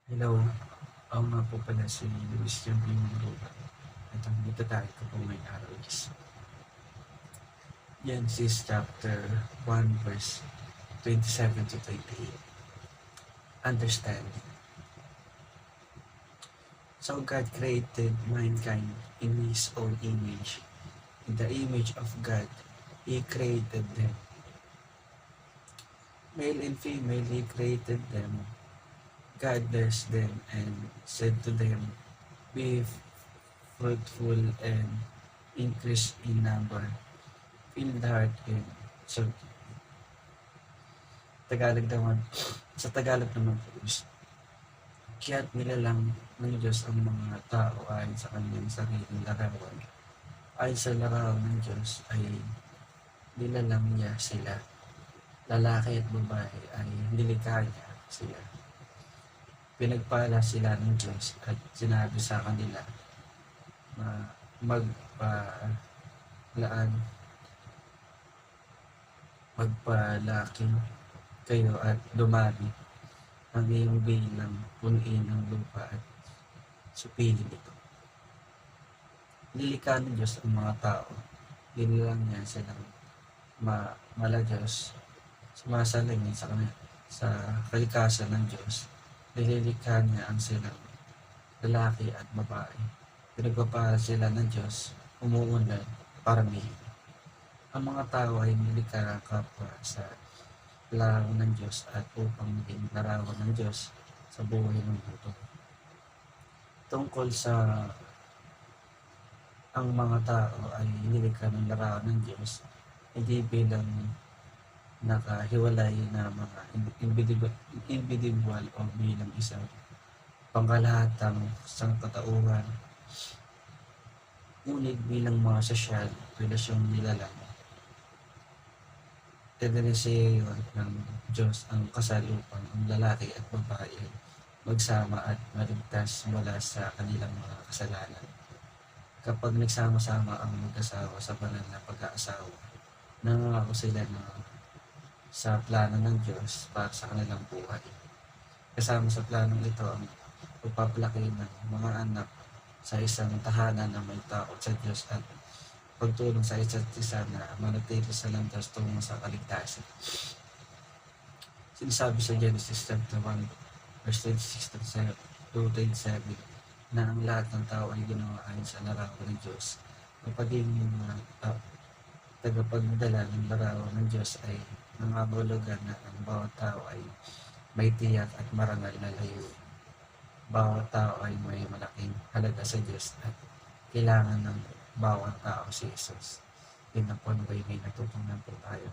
Hello, ako nga po pala si Luis yung Bimuro at ang dito tayo ko po may araw is Genesis chapter 1 verse 27 to 28. Understanding. So God created mankind in His own image. In the image of God, He created them. Male and female, He created them. God blessed them and said to them, be fruitful and increase in number, fill the heart and subdue. Tagalog naman, sa Tagalog naman po is, kaya't nilalang ng Diyos ang mga tao ayon sa kanyang sariling larawan. Ayon sa larawan ng Diyos ay nilalang niya sila. Lalaki at babae ay nilikha niya sila. Pinagpala sila ng Diyos at sinabi sa kanila na magpalaki kayo at dumami ang iyong bilang punuin ang lupa at supilin ito. Nilikha ng Diyos ang mga tao. Dinilang niya silang mala-Diyos. Sumasalangin sa kalikasan ng Diyos. Nililikha niya ang silang lalaki at babae. Pinagpapala sila ng Diyos, umuunlad, paramihin. Ang mga tao ay nilikha kapwa sa larawan ng Diyos at upang maging larawan ng Diyos sa buhay ng mundo. Tungkol sa ang mga tao ay nilikha ng larawan ng Diyos, hindi bilang nakahiwalay na mga individual o bilang isang pangkalahatang sangkatauhan, ngunit bilang mga sosyal, relasyong nilalang. Tinanisiyo ng Diyos ang kasal upang ang lalaki at babae magsama at maligtas mula sa kanilang mga kasalanan. Kapag nagsama-sama ang mag-asawa sa banal na pag-aasawa, nangangako sila sa plano ng Diyos para sa kanilang buhay. Kasama sa planong ito ang pagpapalaki ng mga anak sa isang tahanan na may takot sa Diyos at pagtulong sa isa't isa na manatili sa landas tungo sa kaligtasan. Sinasabi sa Genesis chapter 1 verse 26 to 27 na ang lahat ng tao ay ginawa ayon sa larawan ng Diyos. Ang pagiging tagapagdala ng larawan ng Diyos ay nangangahulugan na ang bawat tao ay may tiyak at marangal na layunin. Bawat tao ay may malaking halaga sa Diyos at kailangan ng bawat tao si Jesus. Yun na po, may natutunan po tayo.